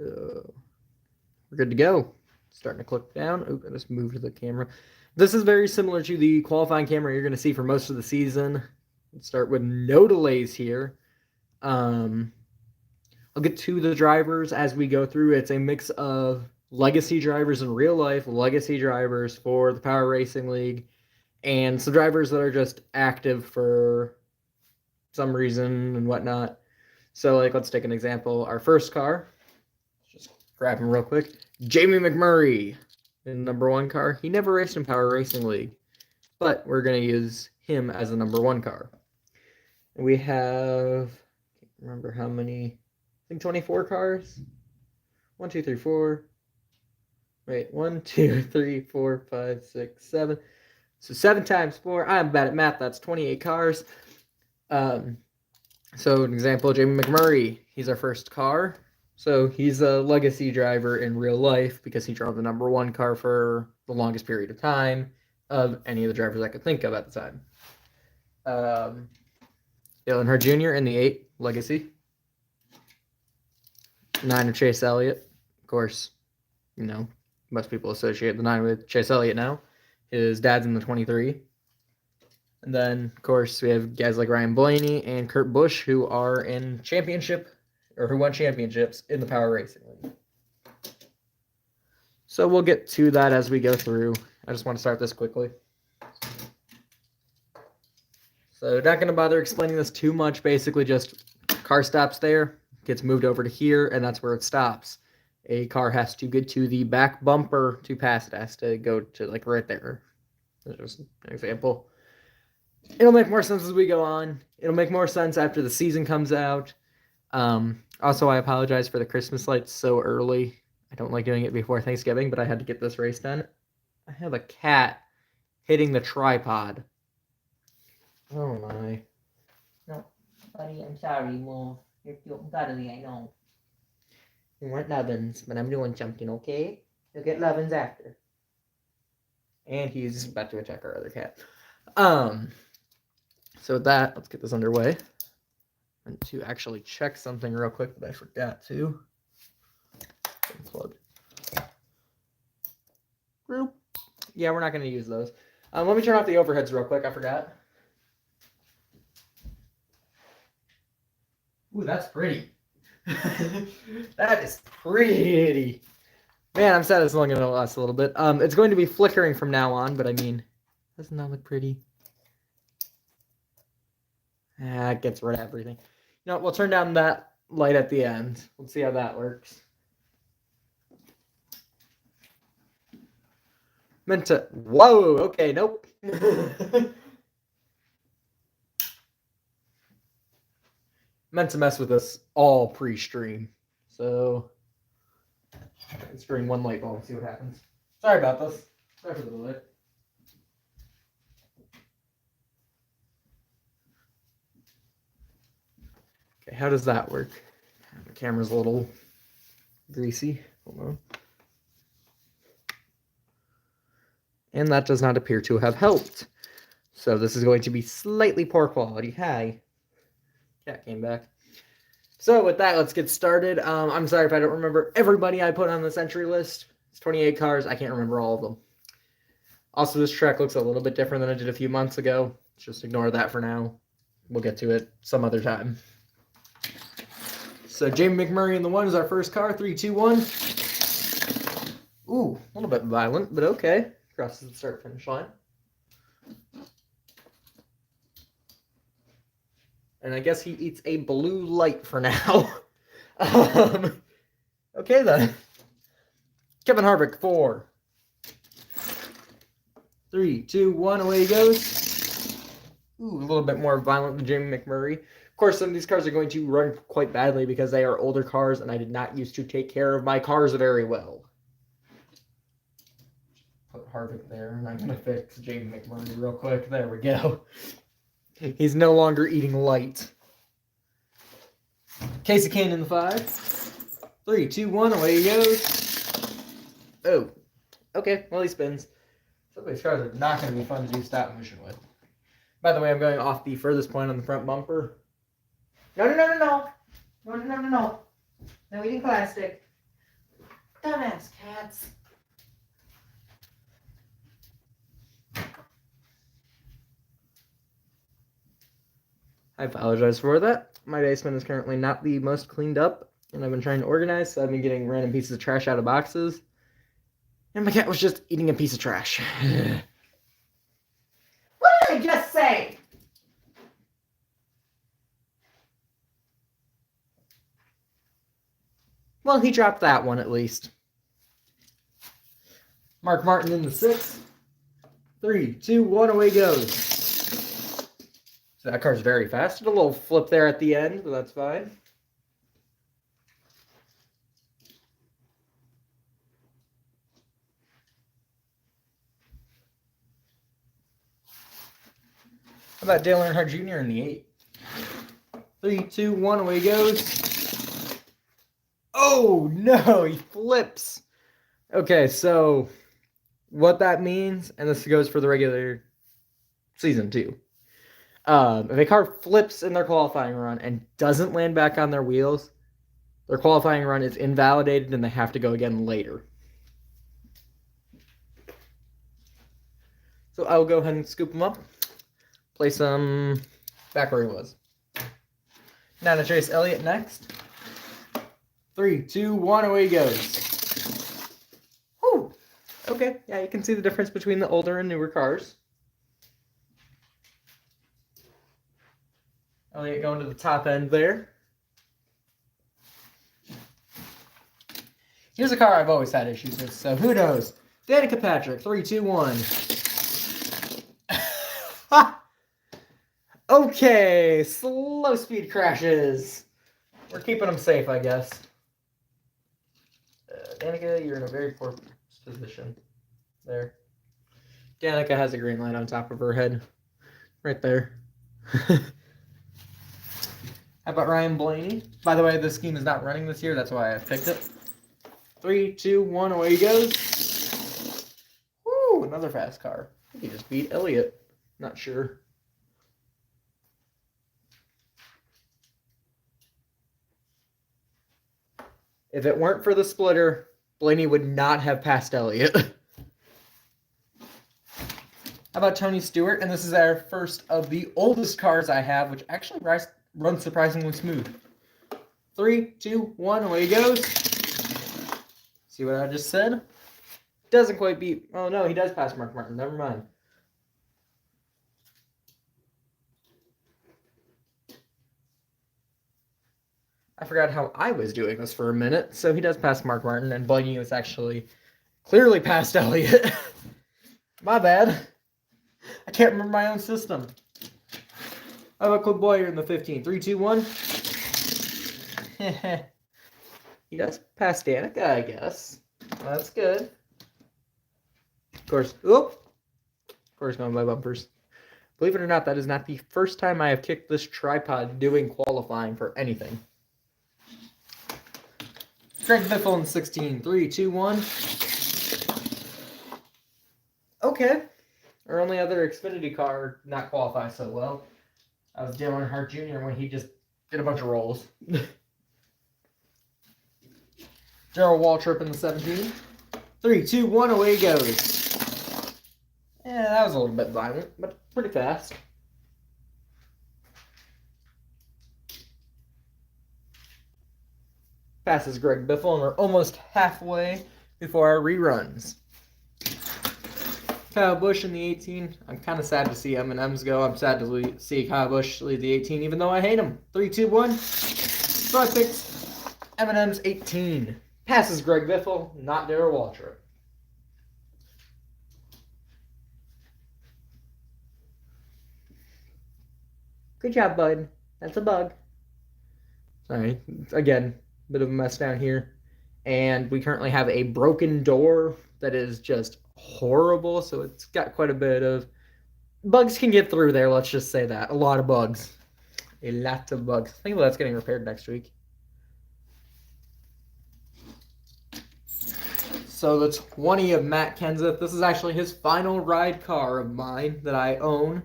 We're good to go. Starting to click down. Oh, I just moved the camera. This is very similar to the qualifying camera you're going to see for most of the season. Let's start with no delays here. I'll get to the drivers as we go through. It's a mix of legacy drivers in real life, legacy drivers for the Power Racing League, and some drivers that are just active for some reason and whatnot. So, like, let's take an example. Our first car, just grab him real quick. Jamie McMurray, the number one car. He never raced in Power Racing League, but we're going to use him as the number one car. We have, I can't remember how many, I think 24 cars. 1, 2, 3, 4. Wait, 1, 2, 3, 4, 5, 6, 7. So 7 times 4. I'm bad at math. That's 28 cars. So an example, Jamie McMurray. He's our first car. So he's a legacy driver in real life because he drove the number one car for the longest period of time of any of the drivers I could think of at the time. Dale Earnhardt Jr. in the 8, legacy. 9 of Chase Elliott. Of course, you know, most people associate the 9 with Chase Elliott now. His dad's in the 23. And then, of course, we have guys like Ryan Blaney and Kurt Busch who are in championship, or who won championships in the Power Racing League. So we'll get to that as we go through. I just want to start this quickly. So not going to bother explaining this too much. Basically, just car stops there, gets moved over to here, and that's where it stops. A car has to get to the back bumper to pass it. It has to go to, like, right there. That's just an example. It'll make more sense as we go on. It'll make more sense after the season comes out. Also, I apologize for the Christmas lights so early. I don't like doing it before Thanksgiving, but I had to get this race done. I have a cat hitting the tripod. Oh my. No, buddy, I'm sorry, Mo. You're cuddly, I know. You want lovin's, but I'm doing something, okay? You'll get lovin's after. And he's about to attack our other cat. So with that, let's get this underway. And to actually check something real quick that I forgot to. Unplug. Group. Yeah, we're not going to use those. Let me turn off the overheads real quick. I forgot. Ooh, that's pretty. That is pretty. Man, I'm sad it's only going to last a little bit. It's going to be flickering from now on, but I mean, doesn't that look pretty? It gets rid of everything. You know, we'll turn down that light at the end. Let's see how that works. Meant to... Whoa! Okay, nope. Meant to mess with this all pre-stream. So... let's bring one light bulb and see what happens. Sorry about this. Sorry for the delay. Okay, how does that work? The camera's a little greasy. Hold on. And that does not appear to have helped. So this is going to be slightly poor quality. Hi. Cat came back. So with that, let's get started. I'm sorry if I don't remember everybody I put on this entry list. It's 28 cars. I can't remember all of them. Also, this track looks a little bit different than it did a few months ago. Just ignore that for now. We'll get to it some other time. So Jamie McMurray in the 1 is our first car. 3, 2, 1. Ooh, a little bit violent, but okay. Crosses the start-finish line. And I guess he eats a blue light for now. Okay, then. Kevin Harvick, 4. 3, 2, 1, away he goes. Ooh, a little bit more violent than Jamie McMurray. Of course, some of these cars are going to run quite badly because they are older cars, and I did not used to take care of my cars very well. Put Harvick there, and I'm going to fix Jamie McMurray real quick. There we go. He's no longer eating light. Casey Kane in the 5. 3, 2, 1, away he goes. Oh. Okay, well, he spins. Some of these cars are not going to be fun to do stop motion with. By the way, I'm going off the furthest point on the front bumper. No. No, eating plastic. Dumbass cats. I apologize for that. My basement is currently not the most cleaned up, and I've been trying to organize, so I've been getting random pieces of trash out of boxes. And my cat was just eating a piece of trash. What did I just say? Well, he dropped that one at least. Mark Martin in the 6th. 3, 2, 1, away goes. So that car's very fast. Did a little flip there at the end, but that's fine. How about Dale Earnhardt Jr. in the 8? 3, 2, 1, away he goes. Oh, no, he flips. Okay, so what that means, and this goes for the regular season too. If a car flips in their qualifying run and doesn't land back on their wheels, their qualifying run is invalidated and they have to go again later. So I'll go ahead and scoop them up. Place them back where he was. Now to Chase Elliott next. 3, 2, 1, away he goes. Whew. Okay, yeah, you can see the difference between the older and newer cars. Elliott going to the top end there. Here's a car I've always had issues with, so who knows? Danica Patrick, 3, 2, 1. Okay, slow speed crashes. We're keeping them safe, I guess. Danica, you're in a very poor position. There. Danica has a green light on top of her head. Right there. How about Ryan Blaney? By the way, this scheme is not running this year. That's why I picked it. 3, 2, 1, away he goes. Woo, another fast car. I think he just beat Elliott. Not sure. If it weren't for the splitter, Blaney would not have passed Elliott. How about Tony Stewart? And this is our first of the oldest cars I have, which actually runs surprisingly smooth. 3, 2, 1, away he goes. See what I just said? Doesn't quite beat. Oh no, he does pass Mark Martin. Never mind. I forgot how I was doing this for a minute. So he does pass Mark Martin, and Blaney was actually clearly past Elliott. My bad. I can't remember my own system. How about Clint Boyer in the 15? 3, 2, 1. He does pass Danica, I guess. That's good. Of course, going by bumpers. Believe it or not, that is not the first time I have kicked this tripod doing qualifying for anything. Greg Biffle in 16. 3, 2, 1. Okay. Our only other Xfinity car not qualify so well. I was Dale Earnhardt Jr. when he just did a bunch of rolls. Gerald Waltrip in the 17. 3, 2, 1, away he goes. Yeah, that was a little bit violent, but pretty fast. Passes Greg Biffle, and we're almost halfway before our reruns. Kyle Busch in the 18. I'm kind of sad to see M&M's go. I'm sad to see Kyle Busch lead the 18, even though I hate him. 3, 2, 1. So I picked M&M's 18. Passes Greg Biffle, not Darrell Waltrip. Good job, bud. That's a bug. Sorry. Again, bit of a mess down here. And we currently have a broken door that is just horrible. So it's got quite a bit of... Bugs can get through there, let's just say that. A lot of bugs. A lot of bugs. I think that's getting repaired next week. So the 20 of Matt Kenseth. This is actually his final ride car of mine that I own.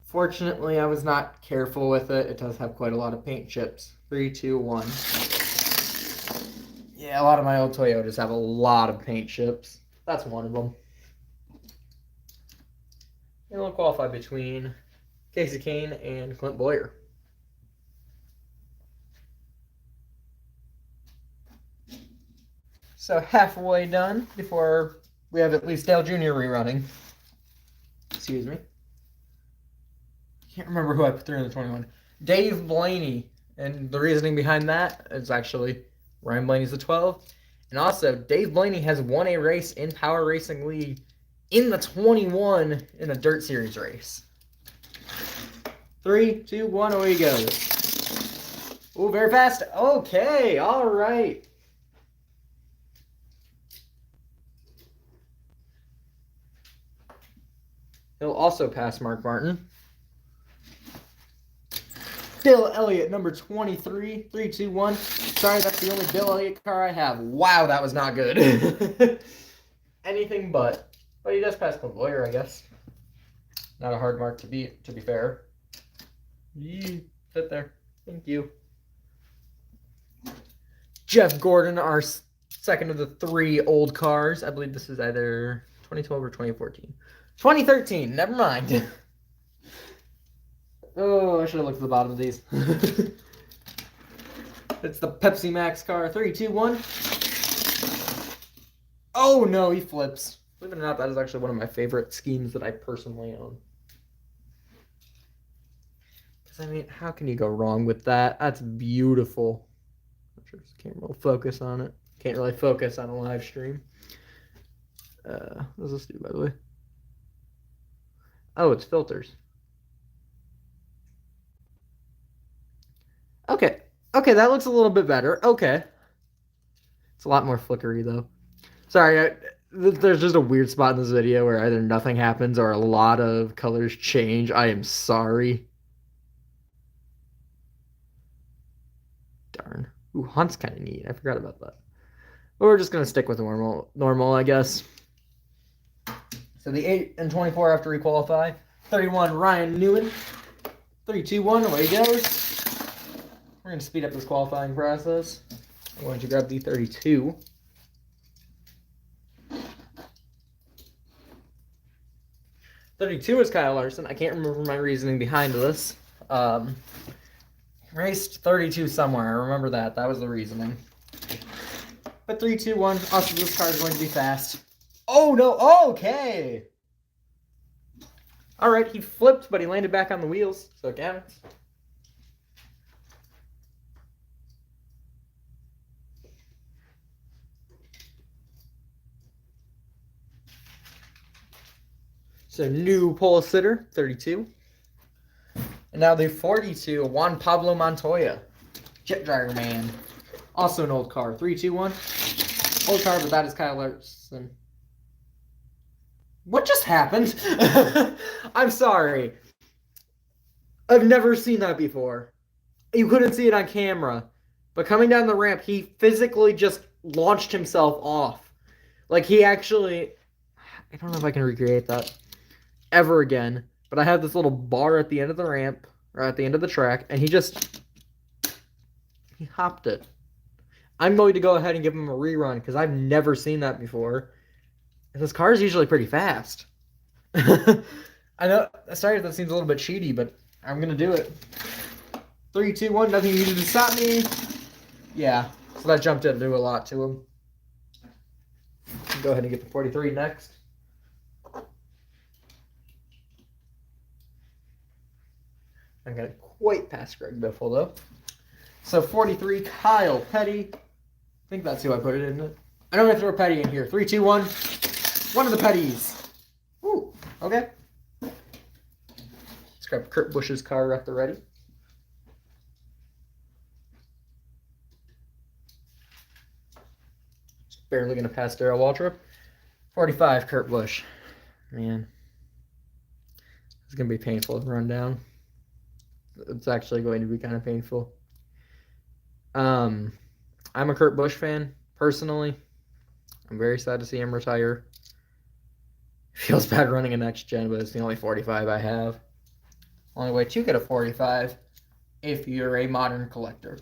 Fortunately, I was not careful with it. It does have quite a lot of paint chips. 3, 2, 1. Yeah, Yeah, a lot of my old Toyotas have a lot of paint chips. That's one of them. And we'll qualify between Casey Kane and Clint Boyer. So halfway done before we have at least Dale Jr. rerunning. Excuse me. Can't remember who I threw in the 21. Dave Blaney. And the reasoning behind that is actually Ryan Blaney's the 12. And also, Dave Blaney has won a race in Power Racing League in the 21 in a Dirt Series race. 3, 2, 1, away he goes. Oh, very fast. Okay, all right. He'll also pass Mark Martin. Bill Elliott, number 23. 3, 2, 1. Sorry, that's the only Bill Elliott car I have. Wow, that was not good. Anything but. But he does pass Clint Boyer, I guess. Not a hard mark to be fair. Yee, sit there. Thank you. Jeff Gordon, our second of the 3 old cars. I believe this is either 2012 or 2014. 2013, never mind. Oh, I should have looked at the bottom of these. It's the Pepsi Max car. 3, 2, 1. Oh, no, he flips. Believe it or not, that is actually one of my favorite schemes that I personally own. Because, I mean, how can you go wrong with that? That's beautiful. I'm sure this camera will focus on it. Can't really focus on a live stream. What does this do, by the way? Oh, it's filters. Okay. Okay, that looks a little bit better. Okay. It's a lot more flickery, though. Sorry, there's just a weird spot in this video where either nothing happens or a lot of colors change. I am sorry. Darn. Ooh, Hunt's kind of neat. I forgot about that. But we're just going to stick with normal, I guess. So the 8 and 24 have to requalify. 31, Ryan Newman. 3, 2, 1, away he goes. We're going to speed up this qualifying process. I'm going to grab the 32. '32 is Kyle Larson. I can't remember my reasoning behind this. Raced 32 somewhere. I remember that. That was the reasoning. But 3, 2, 1. Also, this car is going to be fast. Oh, no. Okay. All right. He flipped, but he landed back on the wheels. So it counts. So new pole sitter, 32. And now the 42, Juan Pablo Montoya. Jet Dryer Man. Also an old car. 3, 2, 1. Old car, but that is Kyle Larson. What just happened? I'm sorry. I've never seen that before. You couldn't see it on camera. But coming down the ramp, he physically just launched himself off. Like he actually... I don't know if I can recreate that ever again. But I have this little bar at the end of the ramp, or at the end of the track, and he hopped it. I'm going to go ahead and give him a rerun, because I've never seen that before. And this car is usually pretty fast. I know, sorry if that seems a little bit cheaty, but I'm going to do it. 3, 2, 1, nothing needed to stop me. Yeah, so that jump didn't do a lot to him. Go ahead and get the 43 next. I'm going to quite pass Greg Biffle, though. So 43, Kyle Petty. I think that's who I put it in. I'm going to throw Petty in here. 3, 2, 1. One of the Petties. Ooh, okay. Let's grab Kurt Busch's car at the ready. Just barely going to pass Darrell Waltrip. 45, Kurt Busch. Man. It's going to be painful to run down. It's actually going to be kind of painful. I'm a Kurt Busch fan, personally. I'm very sad to see him retire. Feels bad running a next gen, but it's the only 45 I have. Only way to get a 45 if you're a modern collector.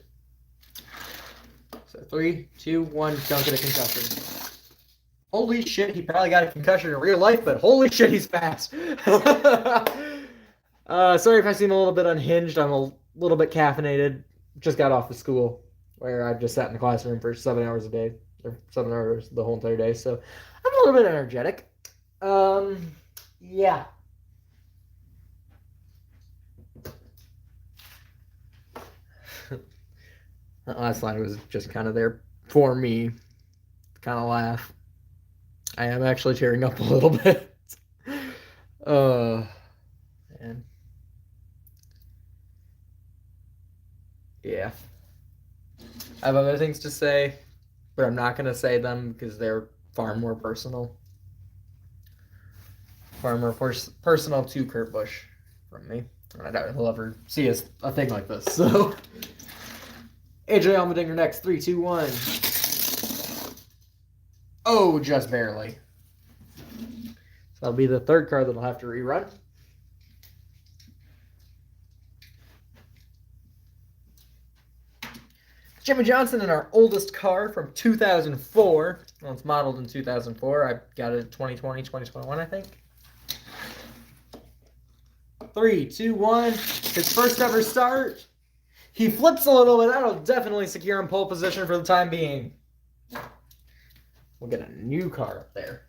So So 3, 2, 1, don't get a concussion. Holy shit, he probably got a concussion in real life, but holy shit, he's fast. Sorry if I seem a little bit unhinged. I'm a little bit caffeinated. Just got off of school where I've just sat in the classroom for 7 hours a day, or 7 hours the whole entire day. So I'm a little bit energetic. Yeah. That last line was just kind of there for me to kind of laugh. I am actually tearing up a little bit. Man. Yeah. I have other things to say, but I'm not going to say them because they're far more personal. Far more personal to Kurt Busch from me. And I doubt he'll ever see a thing like this. So, AJ Allmendinger next. 3, 2, 1. Oh, just barely. So that'll be the third card that I'll have to rerun. Jimmie Johnson in our oldest car from 2004. Well, it's modeled in 2004. I got it in 2020, 2021, I think. 3, 2, 1. His first ever start. He flips a little bit. That'll definitely secure him pole position for the time being. We'll get a new car up there.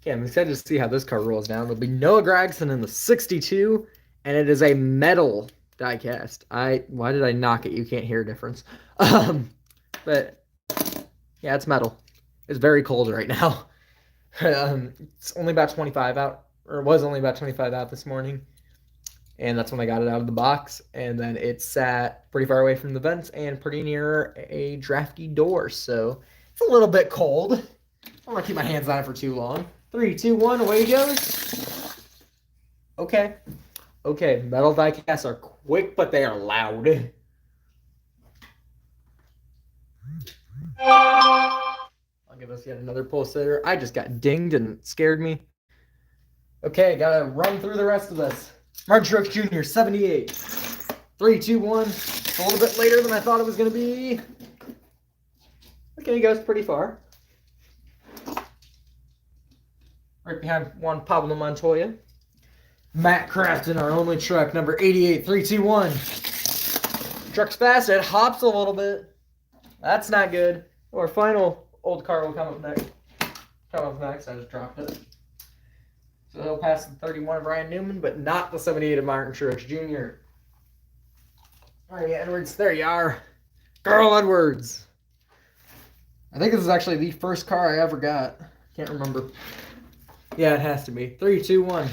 Okay, I'm excited to see how this car rolls down. There'll be Noah Gragson in the 62, and it is a metal diecast. Why did I knock it? You can't hear a difference. But yeah, it's metal. It's very cold right now. It's only about 25 out, or it was only about 25 out this morning. And that's when I got it out of the box. And then it sat pretty far away from the vents and pretty near a drafty door. So it's a little bit cold. I don't want to keep my hands on it for too long. 3, 2, 1, away he goes. Okay. Okay, metal die casts are quick, but they are loud. I'll give us yet another pulsator. I just got dinged and it scared me. Okay, gotta run through the rest of this. Martin Truex Jr., 78. 3, 2, 1. A little bit later than I thought it was going to be. Okay, he goes pretty far. Right behind Juan Pablo Montoya. Matt Crafton, our only truck, number 88. 3, 2, 1. Truck's fast. It hops a little bit. That's not good. Our final old car will come up next. I just dropped it. So he'll pass the 31 of Ryan Newman, but not the 78 of Martin Truex Jr. All right, Edwards, there you are. Carl Edwards. I think this is actually the first car I ever got. Can't remember. Yeah, it has to be. 3, 2, 1.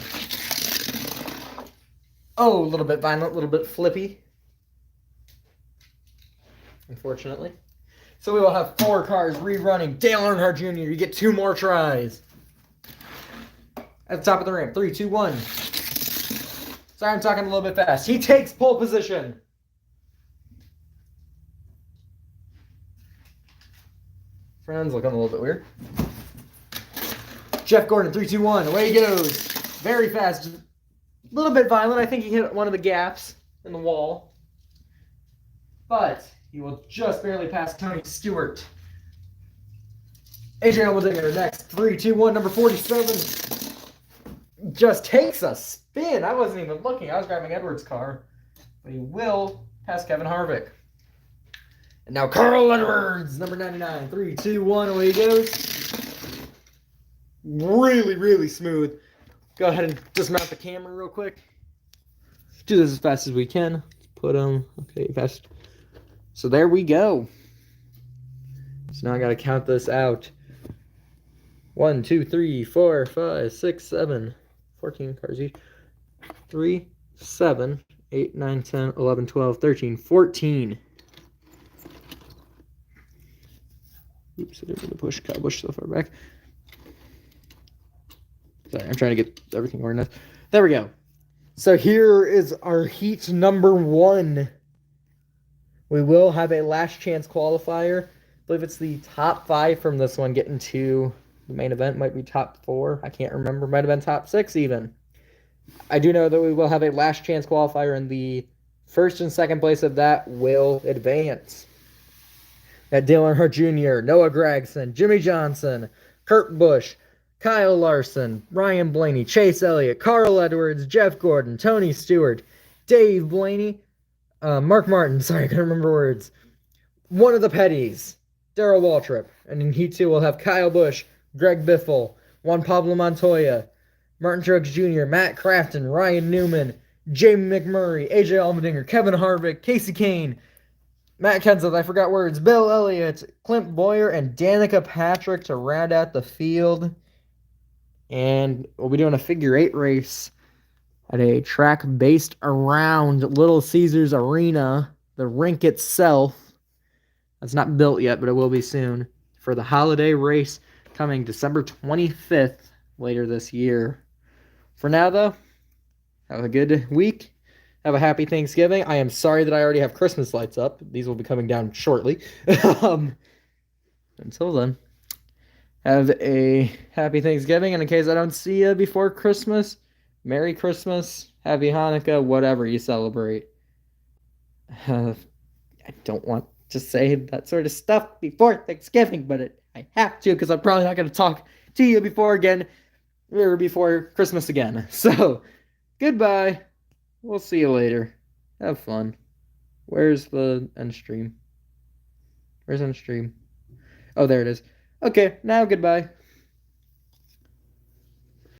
Oh, a little bit violent, a little bit flippy. Unfortunately. So we will have 4 cars rerunning. Dale Earnhardt Jr., you get 2 more tries. At the top of the ramp. 3, 2, 1. Sorry, I'm talking a little bit fast. He takes pole position. Friends looking a little bit weird. Jeff Gordon, 3, 2, 1. Away he goes. Very fast. A little bit violent. I think he hit one of the gaps in the wall. But he will just barely pass Tony Stewart. AJ Allmendinger next. 3, 2, 1. Number 47. Just takes a spin. I wasn't even looking. I was grabbing Edwards' car. But he will pass Kevin Harvick. And now Carl Edwards, number 99. 3, 2, 1. Away he goes. Really, really smooth. Go ahead and dismount the camera real quick. Do this as fast as we can. Put them. Okay, fast. So there we go. So now I got to count this out. 1, 2, 3, 4, 5, 6, 7. 14 cars each. 3, 7, 8, 9, 10, 11, 12, 13, 14. Oops, I didn't mean to push Kyle Busch so far back. Sorry, I'm trying to get everything organized. There we go. So here is our heat number 1. We will have a last chance qualifier. I believe it's the top 5 from this one getting to the main event. Might be top 4. I can't remember. Might have been top 6 even. I do know that we will have a last chance qualifier, and the first and second place of that will advance. At Dale Earnhardt Jr., Noah Gragson, Jimmy Johnson, Kurt Busch, Kyle Larson, Ryan Blaney, Chase Elliott, Carl Edwards, Jeff Gordon, Tony Stewart, Dave Blaney, Mark Martin, sorry, I couldn't remember words. One of the Petties, Darrell Waltrip. And in Heat 2, we'll have Kyle Busch, Greg Biffle, Juan Pablo Montoya, Martin Truex Jr., Matt Crafton, Ryan Newman, Jamie McMurray, AJ Allmendinger, Kevin Harvick, Casey Kane, Matt Kenseth, I forgot words, Bill Elliott, Clint Boyer, and Danica Patrick to round out the field. And we'll be doing a figure 8 race at a track based around Little Caesars Arena, the rink itself. It's not built yet, but it will be soon, for the holiday race coming December 25th later this year. For now, though, have a good week. Have a happy Thanksgiving. I am sorry that I already have Christmas lights up. These will be coming down shortly. Until then, have a happy Thanksgiving. And in case I don't see you before Christmas, Merry Christmas, Happy Hanukkah, whatever you celebrate. I don't want to say that sort of stuff before Thanksgiving, but I have to, because I'm probably not going to talk to you before Christmas again. So, goodbye. We'll see you later. Have fun. Where's the end stream? Where's end stream? Oh, there it is. Okay, now goodbye.